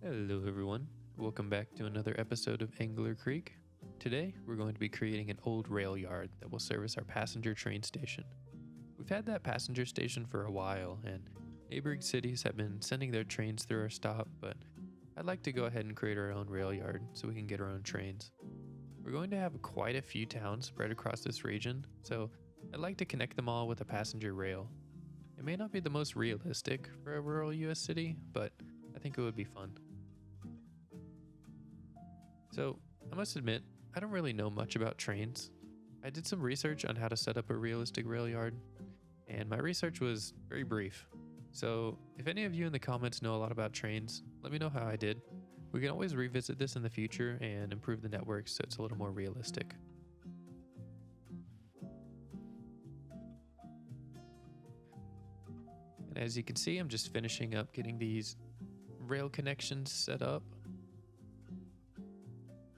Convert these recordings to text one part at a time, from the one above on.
Hello everyone, welcome back to another episode of Angler Creek. Today we're going to be creating an old rail yard that will service our passenger train station. We've had that passenger station for a while and neighboring cities have been sending their trains through our stop, but I'd like to go ahead and create our own rail yard so we can get our own trains. We're going to have quite a few towns spread across this region, so I'd like to connect them all with a passenger rail. It may not be the most realistic for a rural US city, but I think it would be fun. So, I must admit, I don't really know much about trains. I did some research on how to set up a realistic rail yard, and my research was very brief. So, if any of you in the comments know a lot about trains, let me know how I did. We can always revisit this in the future and improve the network so it's a little more realistic. And as you can see, I'm just finishing up getting these rail connections set up.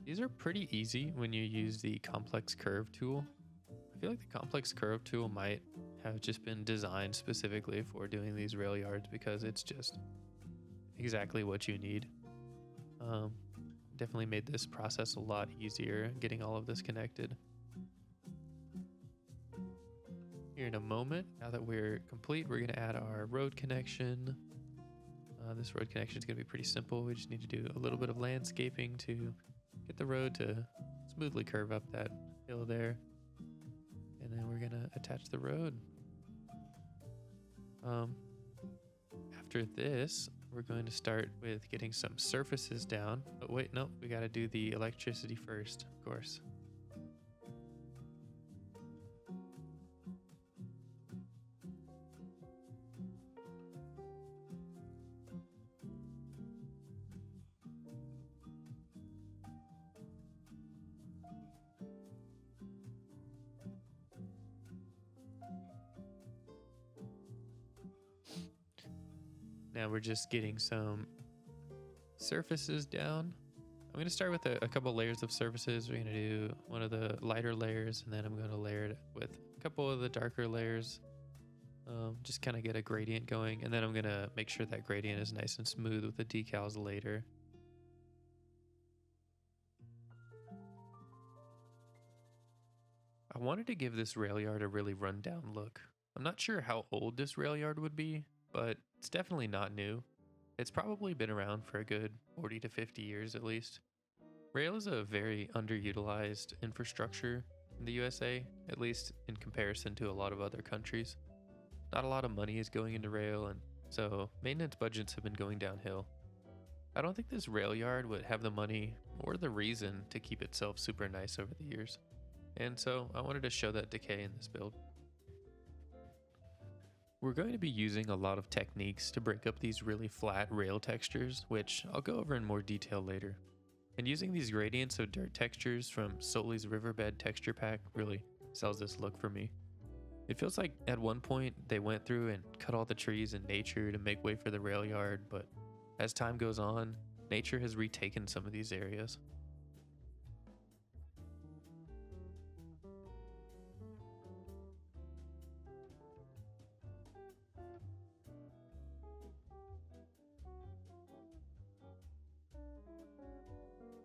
These are pretty easy when you use the complex curve tool. I feel like the complex curve tool might have just been designed specifically for doing these rail yards because it's just exactly what you need. Definitely made this process a lot easier getting all of this connected. Here in a moment, now that we're complete, we're going to add our road connection. This road connection is going to be pretty simple. We just need to do a little bit of landscaping to get the road to smoothly curve up that hill there. And then we're going to attach the road. After this, we're going to start with getting some surfaces down. But wait, no, we got to do the electricity first, of course. Now we're just getting some surfaces down. I'm going to start with a couple layers of surfaces. We're going to do one of the lighter layers, and then I'm going to layer it with a couple of the darker layers. Just kind of get a gradient going, and then I'm going to make sure that gradient is nice and smooth with the decals later. I wanted to give this rail yard a really run-down look. I'm not sure how old this rail yard would be, but it's definitely not new. It's probably been around for a good 40 to 50 years at least. Rail is a very underutilized infrastructure in the USA, at least in comparison to a lot of other countries. Not a lot of money is going into rail, and so maintenance budgets have been going downhill. I don't think this rail yard would have the money or the reason to keep itself super nice over the years. And so I wanted to show that decay in this build. We're going to be using a lot of techniques to break up these really flat rail textures, which I'll go over in more detail later. And using these gradients of dirt textures from Soli's Riverbed texture pack really sells this look for me. It feels like at one point they went through and cut all the trees in nature to make way for the rail yard, but as time goes on, nature has retaken some of these areas.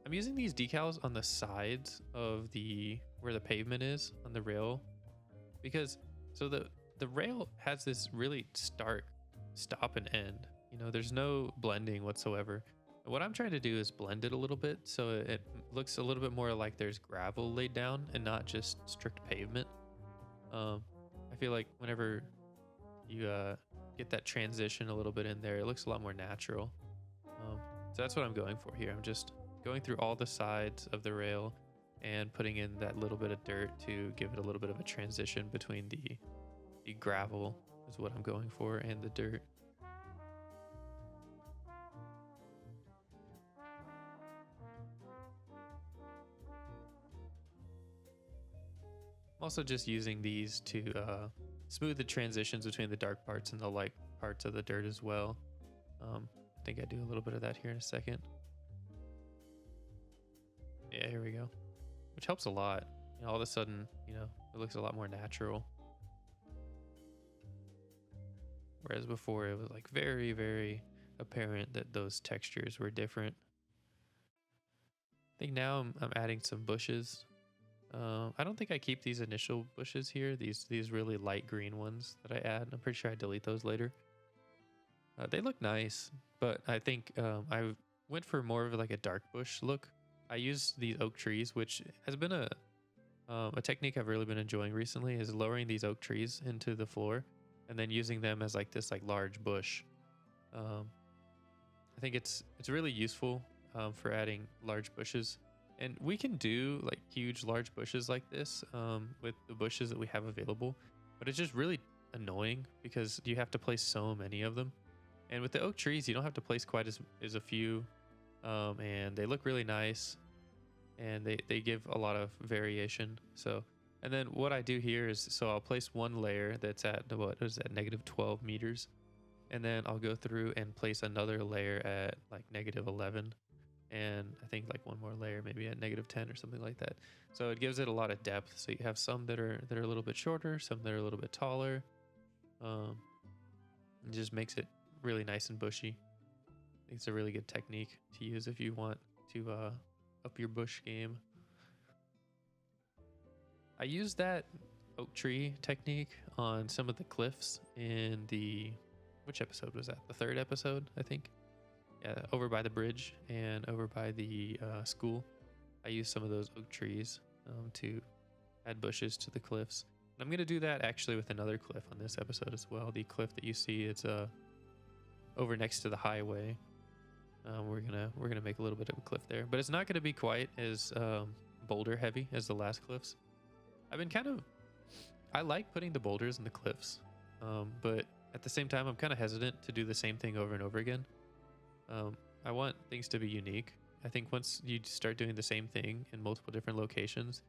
I'm using these decals on the sides of where the pavement is on the rail, because the rail has this really stark stop and end. You know, there's no blending whatsoever. And what I'm trying to do is blend it a little bit so it looks a little bit more like there's gravel laid down and not just strict pavement. I feel like whenever you get that transition a little bit in there, it looks a lot more natural. So that's what I'm going for here. I'm just going through all the sides of the rail and putting in that little bit of dirt to give it a little bit of a transition between the gravel is what I'm going for and the dirt. I'm also just using these to smooth the transitions between the dark parts and the light parts of the dirt as well. I think I do a little bit of that here in a second. Yeah, here we go. Which helps a lot. You know, all of a sudden, you know, it looks a lot more natural. Whereas before it was like very, very apparent that those textures were different. I think now I'm adding some bushes. I don't think I keep these initial bushes here, these really light green ones that I add. I'm pretty sure I delete those later. They look nice, but I think I went for more of like a dark bush look. I used these oak trees, which has been a technique I've really been enjoying recently, is lowering these oak trees into the floor and then using them as like this like large bush. I think it's really useful for adding large bushes. And we can do like huge large bushes like this with the bushes that we have available, but it's just really annoying because you have to place so many of them. And with the oak trees, you don't have to place quite as a few, and they look really nice, and they give a lot of variation. So, and then what I do here is, so I'll place one layer that's at what is that, -12 meters, and then I'll go through and place another layer at like -11. And I think like one more layer maybe at -10 or something like that. So it gives it a lot of depth. So you have some that are a little bit shorter, some that are a little bit taller. It just makes it really nice and bushy. I think it's a really good technique to use if you want to up your bush game. I used that oak tree technique on some of the cliffs in which episode was that? The 3rd episode, I think. Yeah, over by the bridge and over by the school. I used some of those oak trees to add bushes to the cliffs. And I'm gonna do that actually with another cliff on this episode as well. The cliff that you see, it's over next to the highway. We're gonna make a little bit of a cliff there, but it's not gonna be quite as boulder heavy as the last cliffs. I like putting the boulders in the cliffs, but at the same time, I'm kind of hesitant to do the same thing over and over again. I want things to be unique. I think once you start doing the same thing in multiple different locations,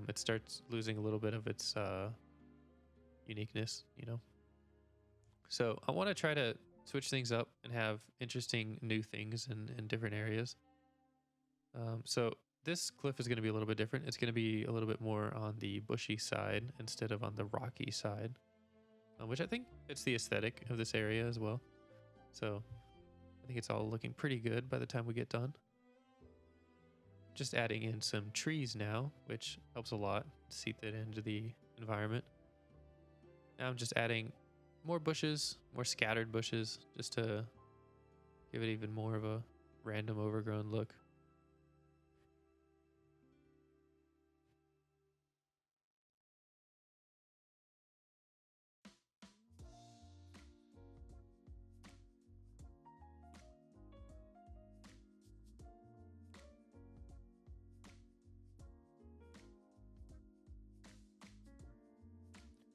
it starts losing a little bit of its uniqueness, you know? So I want to try to switch things up and have interesting new things in different areas. So this cliff is going to be a little bit different. It's going to be a little bit more on the bushy side instead of on the rocky side, which I think fits the aesthetic of this area as well. So I think it's all looking pretty good by the time we get done. Just adding in some trees now, which helps a lot to seep that into the environment. Now I'm just adding more bushes, more scattered bushes, just to give it even more of a random overgrown look.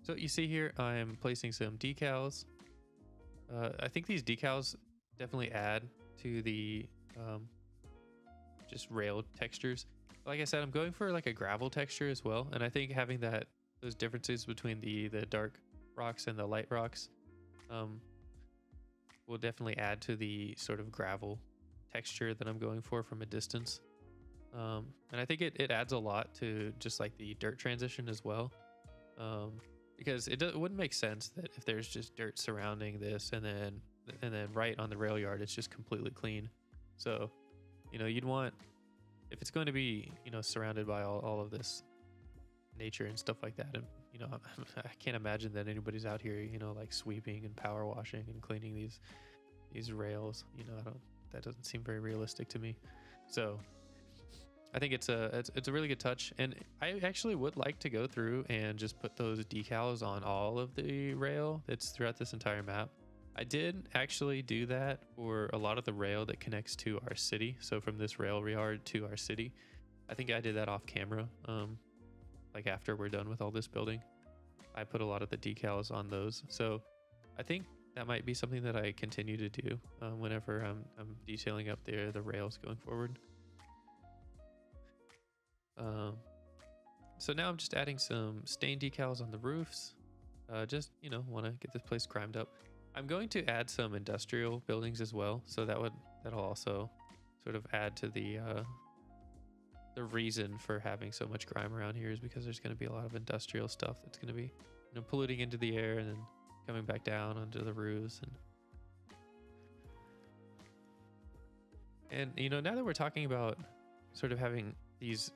So you see here, I'm placing some decals. I think these decals definitely add to the just rail textures. Like I said, I'm going for like a gravel texture as well, and I think having those differences between the dark rocks and the light rocks will definitely add to the sort of gravel texture that I'm going for from a distance. And I think it adds a lot to just like the dirt transition as well. Because it wouldn't make sense that if there's just dirt surrounding this and then right on the rail yard it's just completely clean. So, you know, you'd want, if it's going to be, you know, surrounded by all of this nature and stuff like that, and you know, I can't imagine that anybody's out here, you know, like sweeping and power washing and cleaning these rails. You know, that doesn't seem very realistic to me. So I think it's a really good touch, and I actually would like to go through and just put those decals on all of the rail that's throughout this entire map. I did actually do that for a lot of the rail that connects to our city. So from this Railyard to our city, I think I did that off camera. Like after we're done with all this building, I put a lot of the decals on those. So I think that might be something that I continue to do whenever I'm detailing up the rails going forward. So now I'm just adding some stain decals on the roofs. Just, you know, want to get this place crimed up. I'm going to add some industrial buildings as well, so that'll also sort of add to the reason for having so much grime around here, is because there's going to be a lot of industrial stuff that's going to be, you know, polluting into the air and then coming back down onto the roofs. And And you know, now that we're talking about sort of having these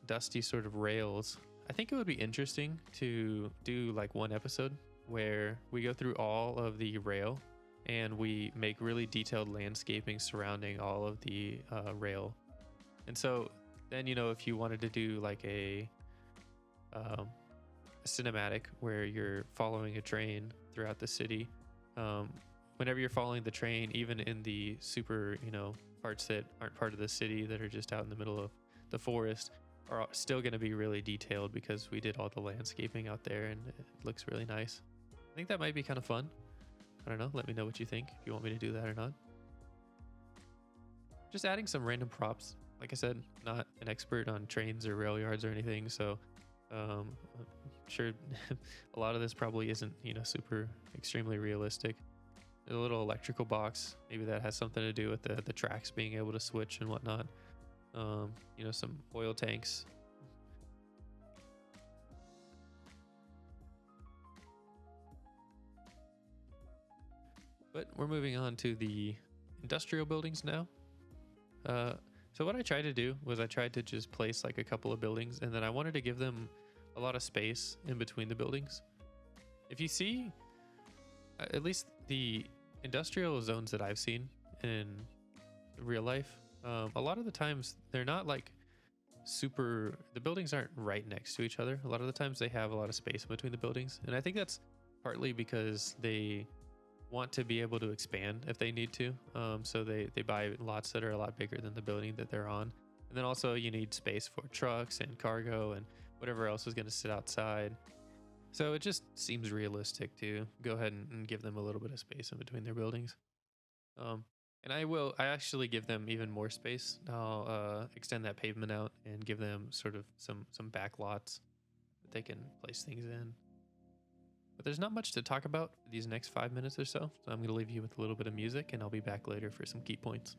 dusty sort of rails, I think it would be interesting to do like one episode where we go through all of the rail and we make really detailed landscaping surrounding all of the rail. And so then, you know, if you wanted to do like a cinematic where you're following a train throughout the city, whenever you're following the train, even in the super, you know, parts that aren't part of the city that are just out in the middle of the forest, are still going to be really detailed because we did all the landscaping out there and it looks really nice. I think that might be kind of fun. I don't know. Let me know what you think, if you want me to do that or not. Just adding some random props. Like I said, not an expert on trains or rail yards or anything, so I'm sure a lot of this probably isn't, you know, super extremely realistic. A little electrical box, maybe that has something to do with the tracks being able to switch and whatnot. You know, some oil tanks. But we're moving on to the industrial buildings now. So what I tried to do was I tried to just place like a couple of buildings, and then I wanted to give them a lot of space in between the buildings. If you see, at least the industrial zones that I've seen in real life, a lot of the times they're not like the buildings aren't right next to each other. A lot of the times they have a lot of space in between the buildings. And I think that's partly because they want to be able to expand if they need to. So they buy lots that are a lot bigger than the building that they're on. And then also you need space for trucks and cargo and whatever else is going to sit outside. So it just seems realistic to go ahead and give them a little bit of space in between their buildings. And I actually give them even more space. I'll extend that pavement out and give them sort of some back lots that they can place things in. But there's not much to talk about for these next 5 minutes or so. So I'm going to leave you with a little bit of music and I'll be back later for some key points.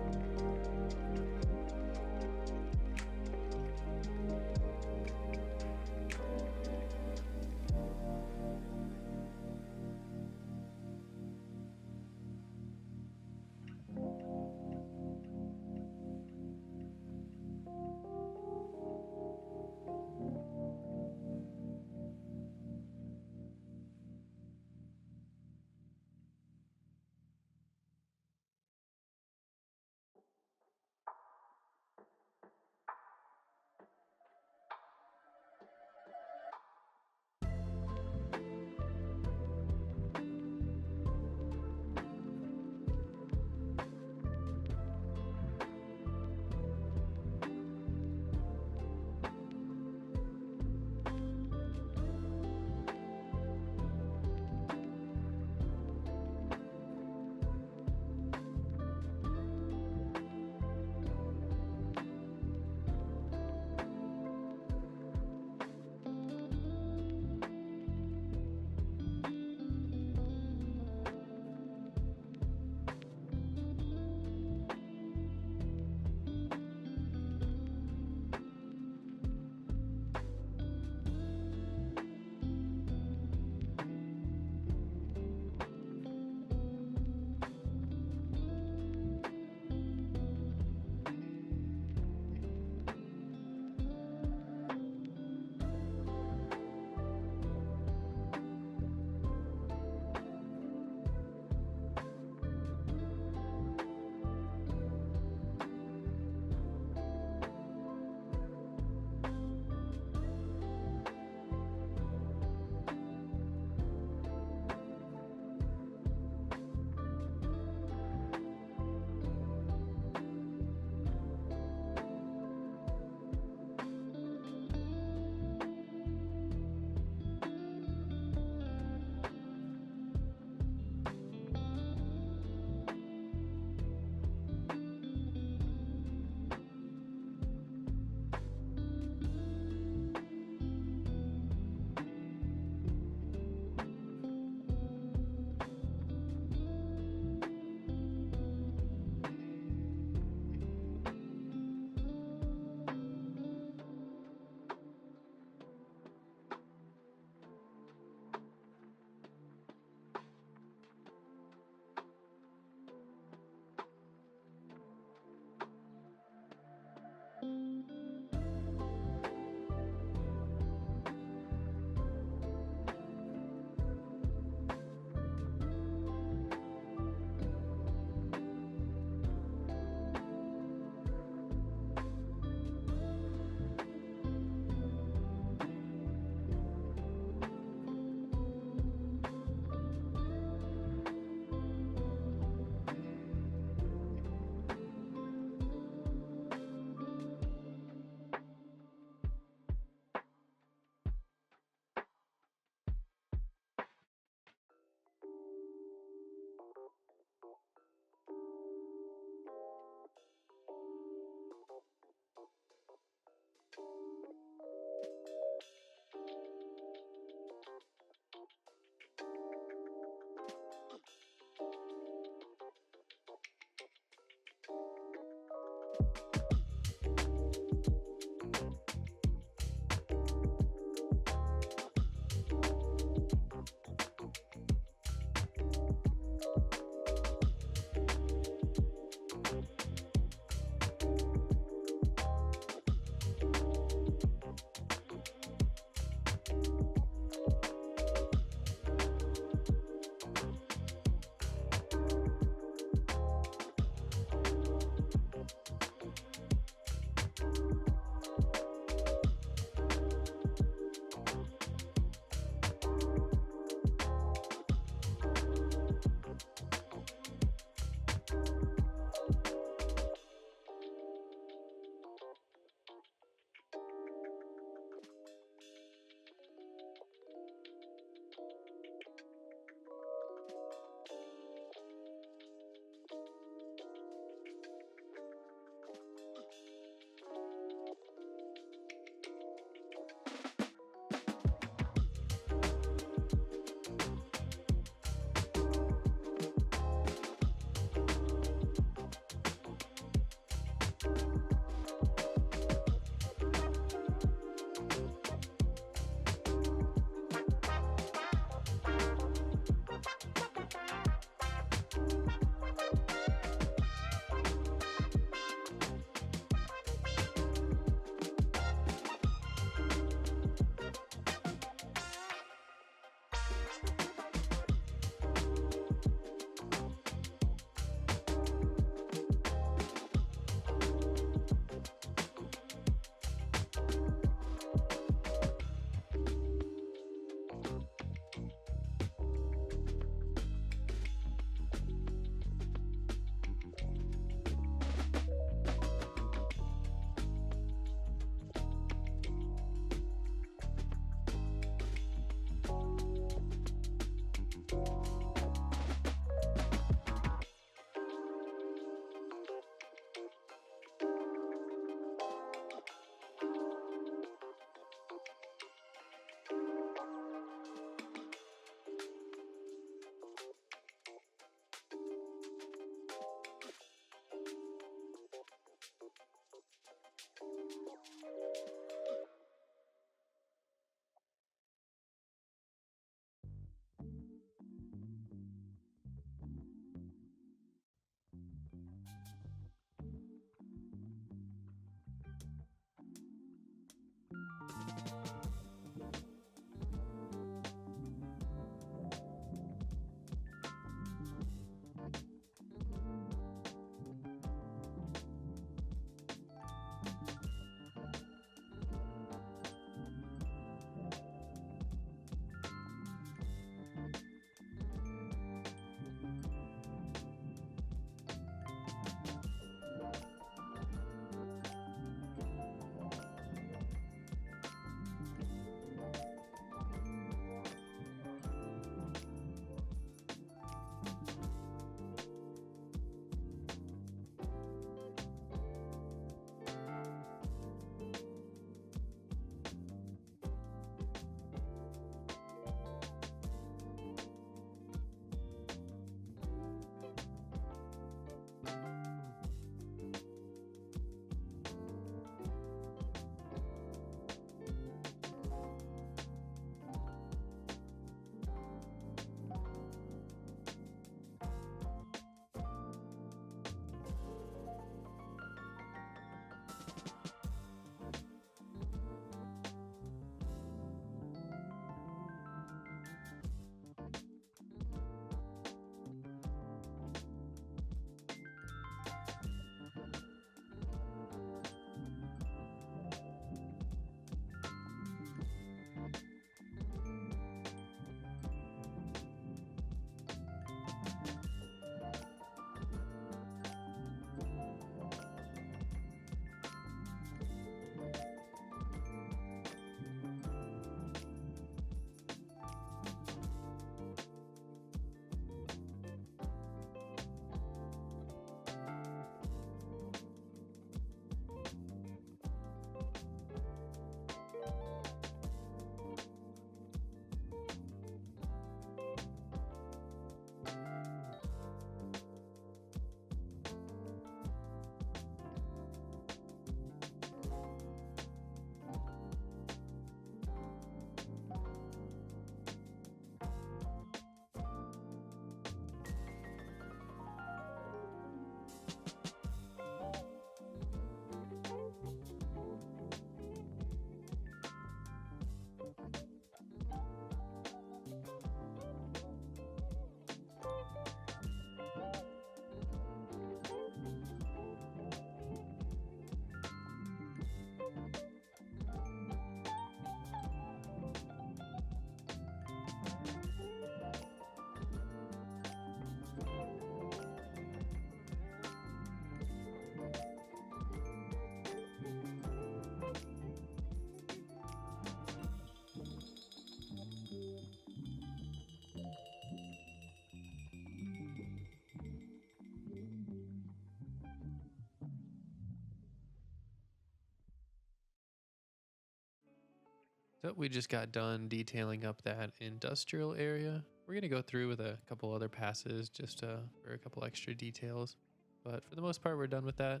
So we just got done detailing up that industrial area. We're going to go through with a couple other passes just for a couple extra details. But for the most part, we're done with that.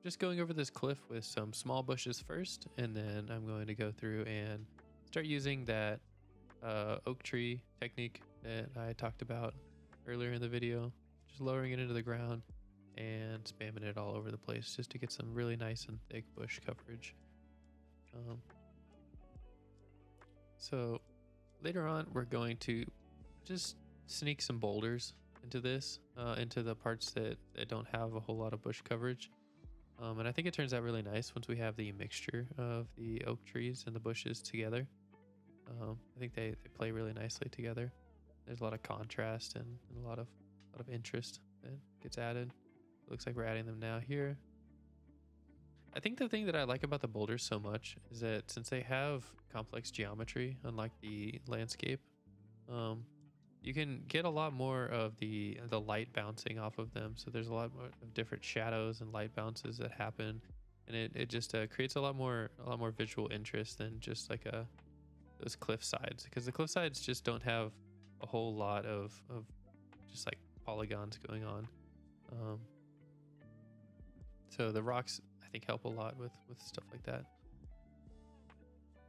Just going over this cliff with some small bushes first, and then I'm going to go through and start using that oak tree technique that I talked about earlier in the video. Just lowering it into the ground and spamming it all over the place just to get some really nice and thick bush coverage. So later on, we're going to just sneak some boulders into this, into the parts that don't have a whole lot of bush coverage. And I think it turns out really nice once we have the mixture of the oak trees and the bushes together. I think they play really nicely together. There's a lot of contrast and a lot of interest that gets added. It looks like we're adding them now here. I think the thing that I like about the boulders so much is that since they have complex geometry, unlike the landscape, you can get a lot more of the light bouncing off of them. So there's a lot more of different shadows and light bounces that happen, and it just creates a lot more visual interest than just like those cliff sides, because the cliff sides just don't have a whole lot of just like polygons going on. So the rocks I think help a lot with stuff like that.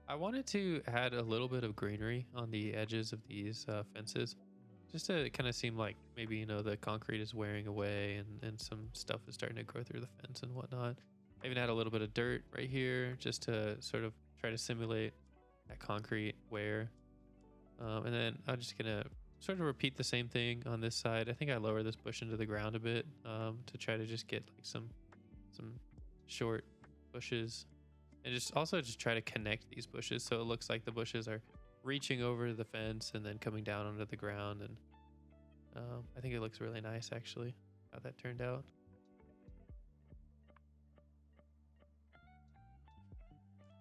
I wanted to add a little bit of greenery on the edges of these fences, just to kind of seem like maybe, you know, the concrete is wearing away and some stuff is starting to grow through the fence and whatnot. I even add a little bit of dirt right here just to sort of try to simulate that concrete wear. And then I'm just gonna sort of repeat the same thing on this side. I think I lower this bush into the ground a bit to try to just get like some short bushes, and just try to connect these bushes so it looks like the bushes are reaching over the fence and then coming down onto the ground. And I think it looks really nice actually how that turned out.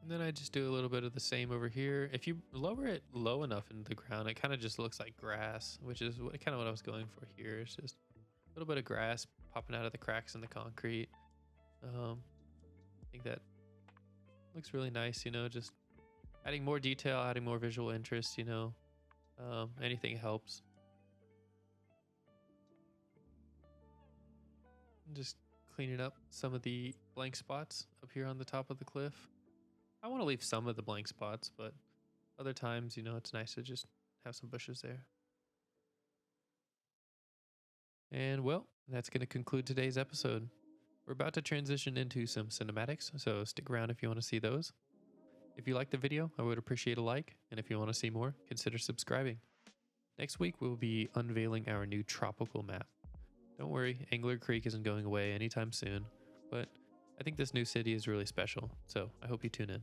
And then I just do a little bit of the same over here. If you lower it low enough into the ground, it kind of just looks like grass, which is kind of what I was going for here. It's just a little bit of grass popping out of the cracks in the concrete. I think that looks really nice, you know, just adding more detail, adding more visual interest, you know, anything helps. And just cleaning up some of the blank spots up here on the top of the cliff. I want to leave some of the blank spots, but other times, you know, it's nice to just have some bushes there. And well, that's going to conclude today's episode. We're about to transition into some cinematics, so stick around if you want to see those. If you liked the video, I would appreciate a like, and if you want to see more, consider subscribing. Next week, we'll be unveiling our new tropical map. Don't worry, Angler Creek isn't going away anytime soon, but I think this new city is really special, so I hope you tune in.